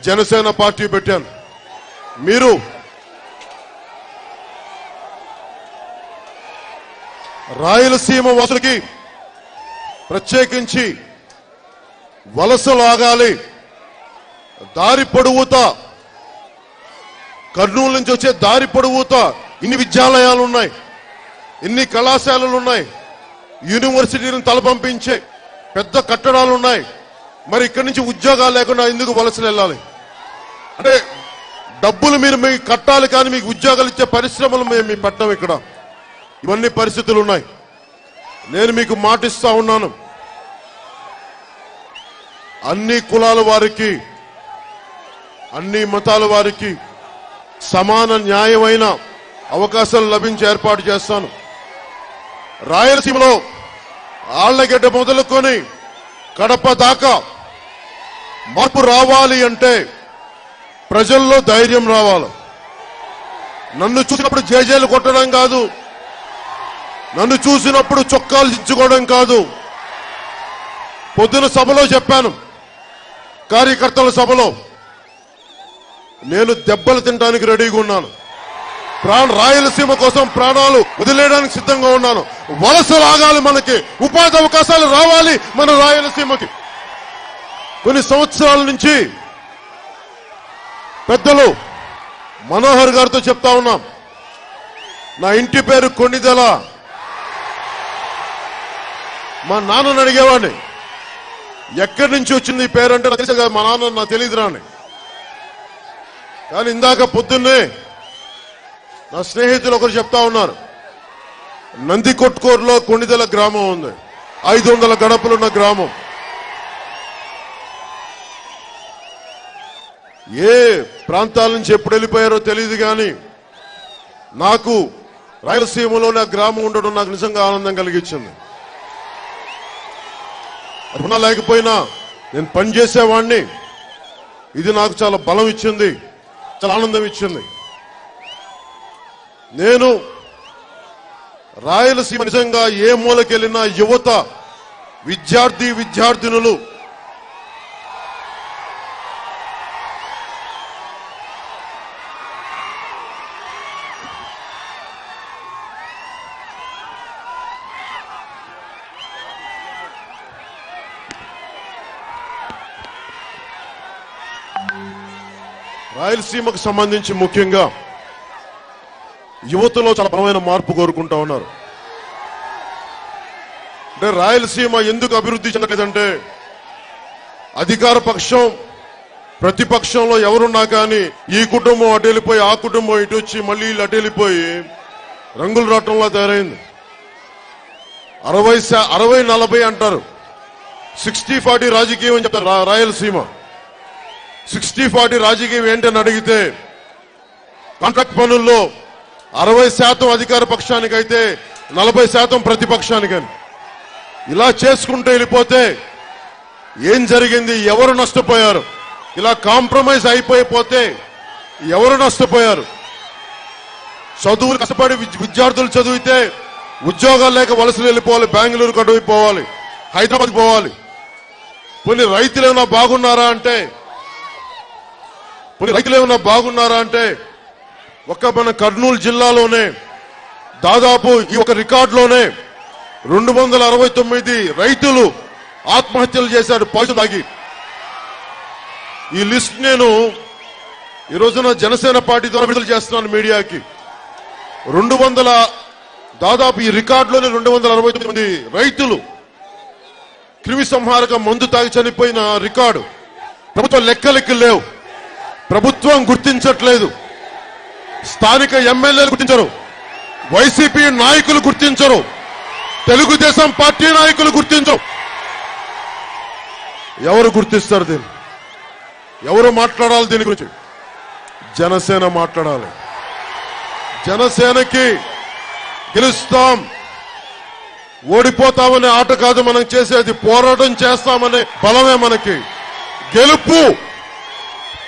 Janasena party పెట్టాను. మీరు రాయలసీమ వాసులకి ప్రత్యేకించి వలసలాగాలి, దారి పొడవుతా కర్నూలు నుంచి వచ్చే దారి పొడవుతా ఇన్ని విద్యాలయాలు ఉన్నాయి, ఇన్ని కళాశాలలు ఉన్నాయి, యూనివర్సిటీలను తలపంపించే పెద్ద కట్టడాలు ఉన్నాయి. మరి ఇక్కడి నుంచి ఉద్యోగాలు లేకుండా ఎందుకు వలసలు వెళ్ళాలి? అంటే డబ్బులు మీరు మీకు కట్టాలి, కానీ మీకు ఉద్యోగాలు ఇచ్చే పరిశ్రమలు మేము పెట్టాం. ఇక్కడ ఇవన్నీ పరిస్థితులు ఉన్నాయి. నేను మీకు మాటిస్తా ఉన్నాను, అన్ని కులాల వారికి, అన్ని మతాల వారికి సమాన న్యాయమైన అవకాశాలు లభించి ఏర్పాటు చేస్తాను. రాయలసీమలో ఆళ్లగడ్డ మొదలుకొని కడప దాకా మార్పు రావాలి అంటే ప్రజల్లో ధైర్యం రావాలి. నన్ను చూసినప్పుడు జేజేలు కొట్టడం కాదు, నన్ను చూసినప్పుడు చొక్కాలు దించుకోవడం కాదు. పొద్దున సభలో చెప్పాను, కార్యకర్తల సభలో, నేను దెబ్బలు తినడానికి రెడీగా ఉన్నాను. రాయలసీమ కోసం ప్రాణాలు వదిలేయడానికి సిద్ధంగా ఉన్నాను. వలస రాగాలి, మనకి ఉపాధి అవకాశాలు రావాలి మన రాయలసీమకి. కొన్ని సంవత్సరాల నుంచి పెద్దలు మనోహర్ గారితో చెప్తా ఉన్నాం, నా ఇంటి పేరు కొన్నిదెల. మా నాన్నని అడిగేవాడిని, ఎక్కడి నుంచి వచ్చింది ఈ పేరు అంటే తెలుసు కదా, మా నాన్న నాకు తెలియదు రాని. కానీ ఇందాక పొద్దున్నే నా స్నేహితులు ఒకరు చెప్తా ఉన్నారు, నందికొట్కూరులో కొన్నిదెల గ్రామం ఉంది, 500 గడపలున్న గ్రామం. ఏ ప్రాంతాల నుంచి ఎప్పుడు వెళ్ళిపోయారో తెలియదు, కానీ నాకు రాయలసీమలోనే ఆ గ్రామం ఉండడం నాకు నిజంగా ఆనందం కలిగించింది. రుణ లేకపోయినా నేను పనిచేసేవాడిని. ఇది నాకు చాలా బలం ఇచ్చింది, చాలా ఆనందం ఇచ్చింది. నేను రాయలసీమ నిజంగా ఏ మూలకెళ్ళినా యువత, విద్యార్థినులు రాయలసీమకు సంబంధించి ముఖ్యంగా యువతలో చాలా బలమైన మార్పు కోరుకుంటా ఉన్నారు. అంటే రాయలసీమ ఎందుకు అభివృద్ధి చెందలేదంటే, అధికార పక్షం ప్రతిపక్షంలో ఎవరున్నా కానీ ఈ కుటుంబం అటు వెళ్ళిపోయి, ఆ కుటుంబం ఇటు వచ్చి, మళ్ళీ వీళ్ళు అటు వెళ్ళిపోయి రంగుల రాటంలా తయారైంది. 60-40 అంటారు, 60-40 రాజకీయం అని చెప్తారు. రాయలసీమ 60-40 రాజకీయం ఏంటని అడిగితే, కాంట్రాక్ట్ పనుల్లో 60% అధికార పక్షానికి అయితే 40% ప్రతిపక్షానికని. ఇలా చేసుకుంటూ వెళ్ళిపోతే ఏం జరిగింది, ఎవరు నష్టపోయారు? ఇలా కాంప్రమైజ్ అయిపోతే ఎవరు నష్టపోయారు? చదువులు కష్టపడి విద్యార్థులు చదివితే ఉద్యోగాలు లేక వలసలు వెళ్ళిపోవాలి, బెంగళూరుకు అటువైపోవాలి, హైదరాబాద్ పోవాలి. కొన్ని రైతులు ఏమైనా బాగున్నారా అంటే ఒక్క మన కర్నూలు జిల్లాలోనే దాదాపు ఈ ఒక రికార్డులోనే 269 రైతులు ఆత్మహత్యలు చేశారు పాలు తాగి. ఈ లిస్ట్ నేను ఈ రోజున జనసేన పార్టీ ద్వారా విడుదల చేస్తున్నాను మీడియాకి. దాదాపు ఈ రికార్డులోనే 269 రైతులు క్రిమి సంహారక మందు తాగి చనిపోయిన రికార్డు. ప్రభుత్వం లెక్కలెక్కి లేవు, ప్రభుత్వం గుర్తించట్లేదు, స్థానిక ఎమ్మెల్యేలు గుర్తించరు, వైసీపీ నాయకులు గుర్తించరు, తెలుగుదేశం పార్టీ నాయకులు గుర్తించరు. ఎవరు గుర్తిస్తారు దీన్ని? ఎవరు మాట్లాడాలి దీని గురించి? జనసేన మాట్లాడాలి. జనసేనకి గెలుస్తాం, ఓడిపోతామనే ఆట కాదు మనం చేసేది, పోరాటం చేస్తామనే బలమే మనకి గెలుపు.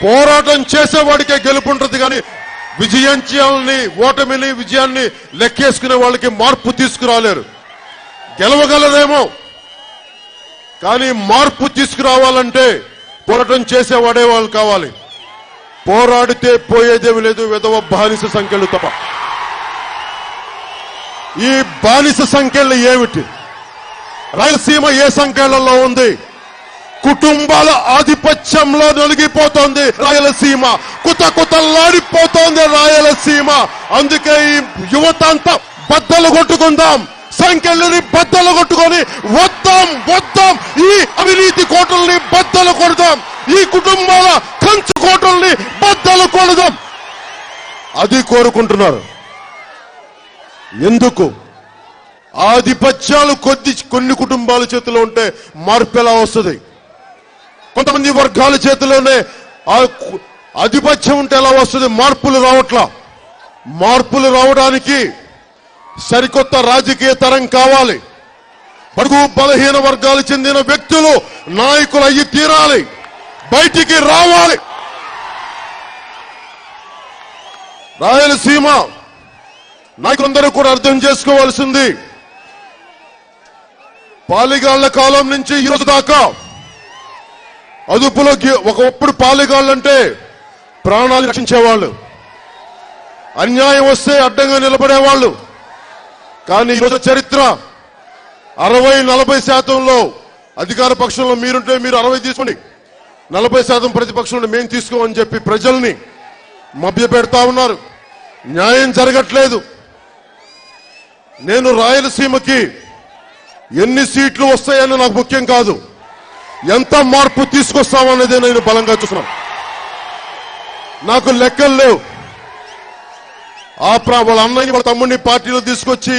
పోరాటం చేసేవాడికే గెలుపు ఉంటుంది, కానీ ఓటమిని విజయాన్ని లెక్కేసుకునే వాళ్ళకి మార్పు తీసుకురాలేరు. గెలవగలరేమో, కానీ మార్పు తీసుకురావాలంటే పోరాటం చేసేవాడే వాళ్ళు కావాలి. పోరాడితే పోయేదేమి లేదు, విధవ బానిస సంఖ్యలు తప్ప. ఈ బానిస సంఖ్యలు ఏమిటి? రాయలసీమ ఏ సంఖ్యలలో ఉంది? కుటుంబాల ఆధిపత్యంలో నలిగిపోతోంది రాయలసీమ, కుతకుతలాడిపోతోంది రాయలసీమ. అందుకే ఈ యువత అంతా బద్దలు కొట్టుకుందాం, సంఖ్యలని బద్దలు కొట్టుకొని వద్దాం. ఈ అవినీతి కోటల్ని బద్దలు కొడదాం, ఈ కుటుంబాల కంచు కోటల్ని బద్దలు కొడదాం. అది కోరుకుంటున్నారు. ఎందుకు? ఆధిపత్యాలు కొన్ని కుటుంబాల చేతిలో ఉంటే మార్పు ఎలా వస్తుంది? కొంతమంది వర్గాల చేతిలోనే ఆధిపత్యం ఉంటే ఎలా వస్తుంది? మార్పులు రావట్లా. మార్పులు రావడానికి సరికొత్త రాజకీయ తరం కావాలి. బడుగు బలహీన వర్గాలు చెందిన వ్యక్తులు నాయకులు అయ్యి తీరాలి, బయటికి రావాలి. రాయలసీమ నాయకులందరూ కూడా అర్థం చేసుకోవాల్సింది, పాలిగాళ్ల కాలం నుంచి ఈరోజు దాకా అదుపులో ఒకప్పుడు పాలిగాళ్ళంటే ప్రాణాలు రక్షించేవాళ్ళు, అన్యాయం వస్తే అడ్డంగా నిలబడేవాళ్ళు. కానీ ఈరోజు చరిత్ర 60-40% అధికార పక్షంలో మీరుంటే మీరు 60 తీసుకోండి, 40% ప్రతిపక్షంలో మేము తీసుకోమని చెప్పి ప్రజల్ని మభ్యపెడతా ఉన్నారు. న్యాయం జరగట్లేదు. నేను రాయలసీమకి ఎన్ని సీట్లు వస్తాయని నాకు ముఖ్యం కాదు, ఎంత మార్పు తీసుకొస్తామనేదే నేను బలంగా చూస్తున్నాను. నాకు లెక్కలు లేవు. వాళ్ళ అన్నయ్య వాళ్ళ తమ్ముడిని పార్టీలో తీసుకొచ్చి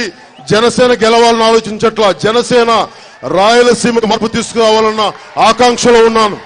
జనసేన గెలవాలని ఆలోచించట్లా. జనసేన రాయలసీమకు మార్పు తీసుకురావాలన్న ఆకాంక్షలో ఉన్నాను.